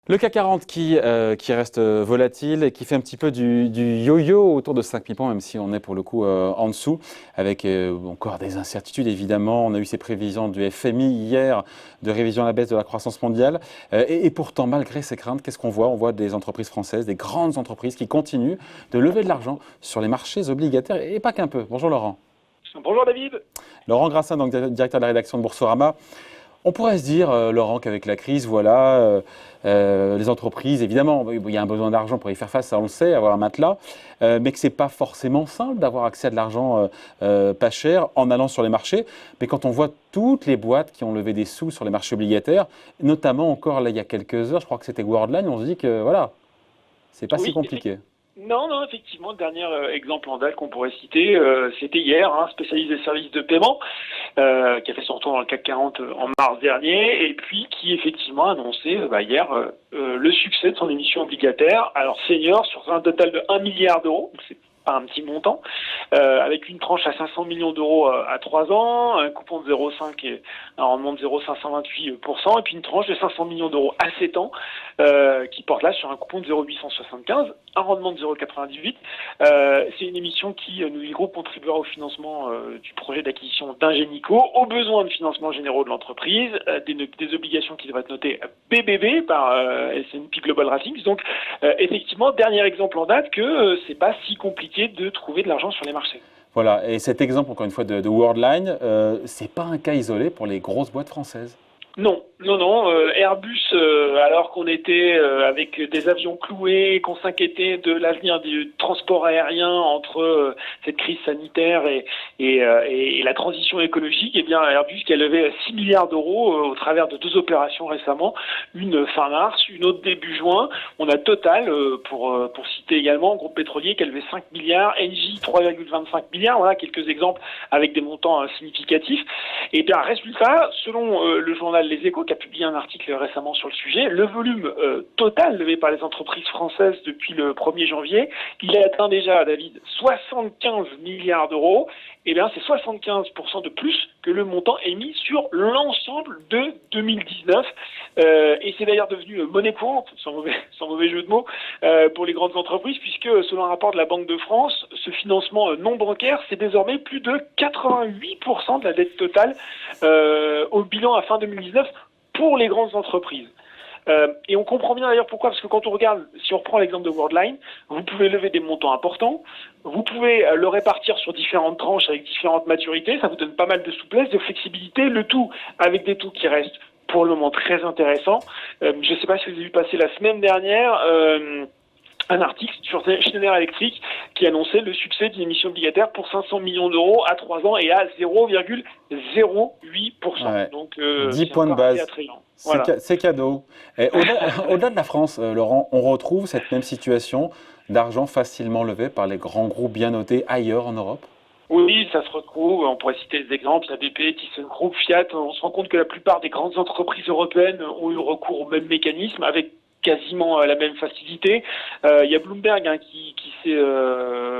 Le CAC 40 qui reste volatile et qui fait un petit peu du yo-yo autour de 5000 points, même si on est pour le coup en dessous, avec encore des incertitudes évidemment. On a eu ces prévisions du FMI hier de révision à la baisse de la croissance mondiale. Et pourtant, malgré ces craintes, qu'est-ce qu'on voit? On voit des entreprises françaises, des grandes entreprises qui continuent de lever de l'argent sur les marchés obligataires et pas qu'un peu. Bonjour Laurent. Bonjour David. Laurent Grassin, donc directeur de la rédaction de Boursorama. On pourrait se dire, Laurent, qu'avec la crise, voilà, les entreprises, évidemment, il y a un besoin d'argent pour y faire face, ça on le sait, avoir un matelas, mais que ce n'est pas forcément simple d'avoir accès à de l'argent pas cher en allant sur les marchés. Mais quand on voit toutes les boîtes qui ont levé des sous sur les marchés obligataires, notamment encore là, il y a quelques heures, je crois que c'était Worldline, on se dit que voilà, c'est pas si compliqué. Non, effectivement, le dernier exemple en date qu'on pourrait citer, c'était hier, spécialiste des services de paiement, qui a fait son retour dans le CAC 40 en mars dernier, et puis qui effectivement a annoncé hier le succès de son émission obligataire, alors senior, sur un total de 1 milliard d'euros, donc c'est pas un petit montant, avec une tranche à 500 millions d'euros à 3 ans, un coupon de 0,5 et un rendement de 0,528%, et puis une tranche de 500 millions d'euros à 7 ans, qui porte là sur un coupon de 0,875, un rendement de 0,98. C'est une émission qui, nous dit le groupe, contribuera au financement du projet d'acquisition d'Ingenico, aux besoins de financement généraux de l'entreprise, des obligations qui devraient être notées BBB par S&P Global Ratings. Donc, effectivement, dernier exemple en date que c'est pas si compliqué de trouver de l'argent sur les marchés. Voilà, et cet exemple, encore une fois, de Worldline, c'est pas un cas isolé pour les grosses boîtes françaises. Non. Airbus, alors qu'on était avec des avions cloués, qu'on s'inquiétait de l'avenir du transport aérien entre cette crise sanitaire et la transition écologique, eh bien Airbus qui a levé 6 milliards d'euros au travers de 2 opérations récemment, une fin mars, une autre début juin. On a Total, pour citer également, groupe pétrolier qui a levé 5 milliards, Engie 3,25 milliards, voilà quelques exemples avec des montants significatifs. Et bien résultat, selon le journal Les Échos, qui a publié un article récemment sur le sujet, le volume total levé par les entreprises françaises depuis le 1er janvier, il a atteint déjà, David, 75 milliards d'euros. Et bien, c'est 75% de plus que le montant émis sur l'ensemble de 2019. Et c'est d'ailleurs devenu monnaie courante, sans mauvais jeu de mots, pour les grandes entreprises, puisque selon un rapport de la Banque de France, ce financement non bancaire, c'est désormais plus de 88% de la dette totale au bilan à fin 2019 pour les grandes entreprises. Et on comprend bien d'ailleurs pourquoi, parce que quand on regarde, si on reprend l'exemple de Worldline, vous pouvez lever des montants importants, vous pouvez le répartir sur différentes tranches avec différentes maturités, ça vous donne pas mal de souplesse, de flexibilité, le tout avec des taux qui restent pour le moment très intéressants. Je ne sais pas si vous avez vu passer la semaine dernière un article sur Schneider Electric qui annonçait le succès d'une émission obligataire pour 500 millions d'euros à 3 ans et à 0,08%. Ouais. Donc 10 points de base. Voilà. C'est cadeau. Au-delà de la France, Laurent, on retrouve cette même situation d'argent facilement levé par les grands groupes bien notés ailleurs en Europe? Oui, ça se retrouve. On pourrait citer des exemples, la BP, ThyssenKrupp, Fiat. On se rend compte que la plupart des grandes entreprises européennes ont eu recours au même mécanisme avec quasiment la même facilité. Il y a Bloomberg qui s'est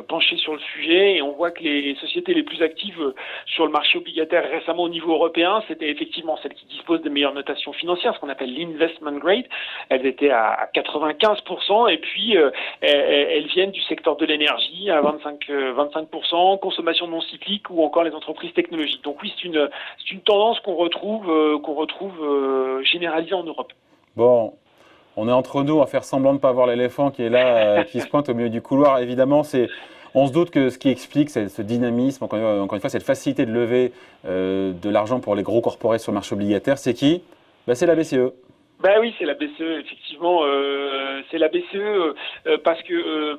penché sur le sujet et on voit que les sociétés les plus actives sur le marché obligataire récemment au niveau européen, c'était effectivement celles qui disposent des meilleures notations financières, ce qu'on appelle l'investment grade. Elles étaient à 95% et puis elles viennent du secteur de l'énergie à 25%, consommation non cyclique ou encore les entreprises technologiques. Donc oui, c'est une tendance qu'on retrouve généralisée en Europe. Bon. On est entre nous à faire semblant de ne pas voir l'éléphant qui est là, qui se pointe au milieu du couloir. Évidemment, on se doute que ce qui explique ce dynamisme, encore une fois, cette facilité de lever de l'argent pour les gros corporés sur le marché obligataire, c'est qui? C'est la BCE. Oui, c'est la BCE, effectivement. C'est la BCE parce que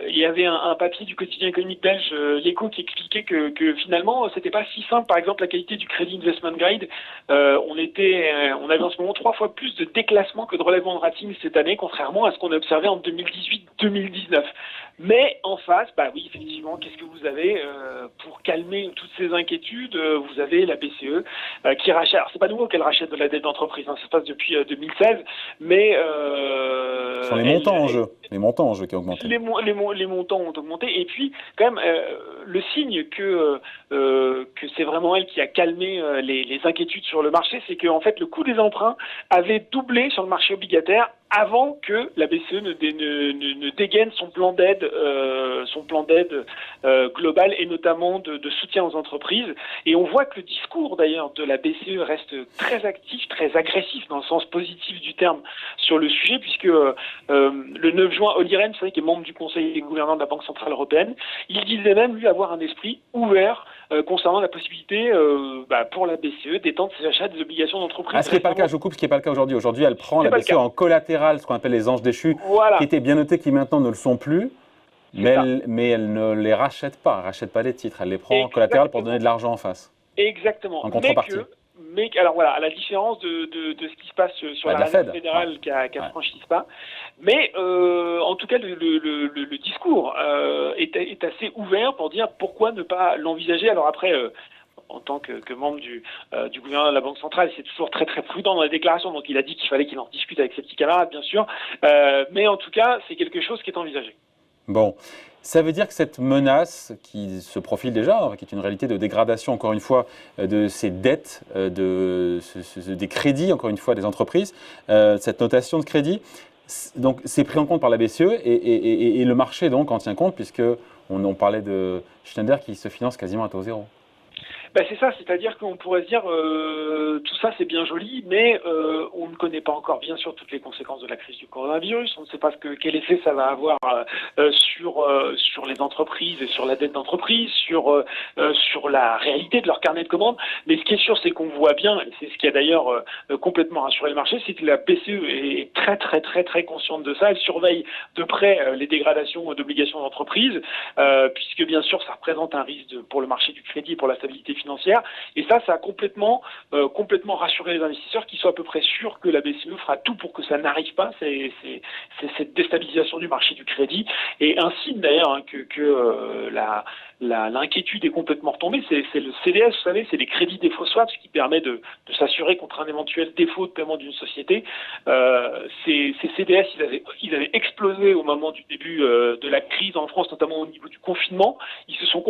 il y avait un papier du quotidien économique belge, l'Echo, qui expliquait que finalement, c'était pas si simple. Par exemple, la qualité du crédit investment grade, on avait en ce moment 3 fois plus de déclassement que de relèvement de rating cette année, contrairement à ce qu'on a observé en 2018-2019. Mais en face, oui, effectivement, qu'est-ce que vous avez pour calmer toutes ces inquiétudes? Vous avez la BCE qui rachète. Alors, c'est pas nouveau qu'elle rachète de la dette d'entreprise, ça se passe depuis 2016, mais ce sont les montants en jeu qui augmentent. augmenté. Les montants ont augmenté. Et puis, quand même, le signe que c'est vraiment elle qui a calmé les inquiétudes sur le marché, c'est qu'en fait, le coût des emprunts avait doublé sur le marché obligataire avant que la BCE ne dégaine son plan d'aide global et notamment de soutien aux entreprises. Et on voit que le discours d'ailleurs de la BCE reste très actif, très agressif dans le sens positif du terme sur le sujet, puisque le 9 juin, Olli Rehn, vous savez, qui est membre du Conseil des gouverneurs de la Banque centrale européenne, il disait même lui avoir un esprit ouvert concernant la possibilité pour la BCE d'étendre ses achats des obligations d'entreprise. Ce qui n'est pas le cas, je coupe, ce qui n'est pas le cas aujourd'hui. Aujourd'hui, elle prend la BCE en collatéral, ce qu'on appelle les anges déchus, qui étaient bien notés, qui maintenant ne le sont plus, mais elle ne les rachète pas. Elle ne rachète pas les titres, elle les prend en collatéral pour donner de l'argent en face. Exactement. En contrepartie. Mais alors voilà, à la différence de ce qui se passe sur la Réserve fédérale qui a franchi ce pas. Mais en tout cas, le discours est assez ouvert pour dire pourquoi ne pas l'envisager. Alors après, en tant que membre du gouvernement de la Banque centrale, c'est toujours très très prudent dans les déclarations. Donc il a dit qu'il fallait qu'il en discute avec ses petits camarades, bien sûr. Mais en tout cas, c'est quelque chose qui est envisagé. Bon. Ça veut dire que cette menace qui se profile déjà, qui est une réalité de dégradation, encore une fois, de ces dettes, des crédits, encore une fois, des entreprises, cette notation de crédit, donc c'est pris en compte par la BCE et le marché donc en tient compte, puisqu'on parlait de Schneider qui se finance quasiment à taux zéro. C'est ça, c'est-à-dire qu'on pourrait se dire tout ça c'est bien joli, mais on ne connaît pas encore bien sûr toutes les conséquences de la crise du coronavirus. On ne sait pas quel effet ça va avoir sur les entreprises et sur la dette d'entreprise, sur la réalité de leur carnet de commandes. Mais ce qui est sûr, c'est qu'on voit bien, et c'est ce qui a d'ailleurs complètement rassuré le marché, c'est que la BCE est très très très très consciente de ça. Elle surveille de près les dégradations d'obligations d'entreprise, puisque bien sûr ça représente un risque pour le marché du crédit et pour la stabilité financière. Et ça a complètement rassuré les investisseurs qui soient à peu près sûrs que la BCE fera tout pour que ça n'arrive pas, c'est cette déstabilisation du marché du crédit. Et un signe d'ailleurs que l'inquiétude est complètement retombée, c'est le CDS, vous savez, c'est les crédits défaut swaps qui permet de s'assurer contre un éventuel défaut de paiement d'une société. Ces CDS, ils avaient explosé au moment du début de la crise en France, notamment au niveau du confinement. Ils se sont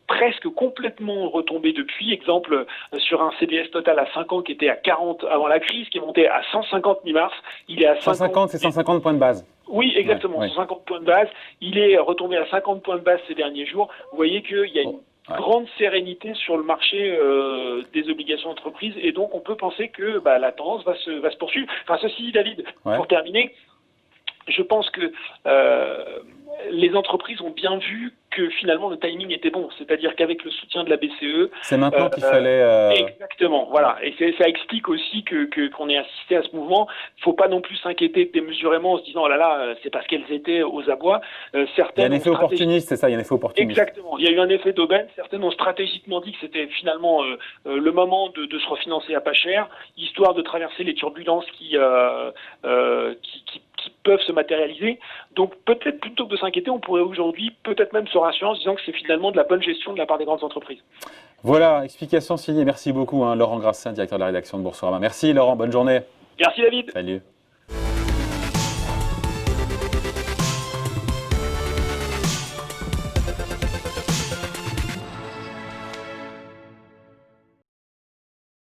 presque complètement retombés depuis. Exemple, sur un CDS total à 5 ans qui était à 40 avant la crise, qui est monté à 150 mi-mars. Il est à 150, c'est 150 points de base. Oui, exactement, 150 points de base. Il est retombé à 50 points de base ces derniers jours. Vous voyez qu'il y a une grande sérénité sur le marché des obligations d'entreprise et donc on peut penser que la tendance va se poursuivre. Enfin, ceci dit, David, pour terminer, je pense que les entreprises ont bien vu que finalement le timing était bon, c'est-à-dire qu'avec le soutien de la BCE... C'est maintenant qu'il fallait... Exactement, voilà. Et ça explique aussi qu'on ait assisté à ce mouvement. Il ne faut pas non plus s'inquiéter démesurément en se disant « oh là là, c'est parce qu'elles étaient aux abois ». Il y a un effet opportuniste, c'est ça, il y a un effet opportuniste. Exactement, il y a eu un effet d'aubaine. Certaines ont stratégiquement dit que c'était finalement le moment de se refinancer à pas cher, histoire de traverser les turbulences qui peuvent se matérialiser. Donc peut-être plutôt que de s'inquiéter, on pourrait aujourd'hui peut-être même se rassurer en se disant que c'est finalement de la bonne gestion de la part des grandes entreprises. Voilà, explication signée. Merci beaucoup Laurent Grassin, directeur de la rédaction de Boursorama. Merci Laurent, bonne journée. Merci David. Salut.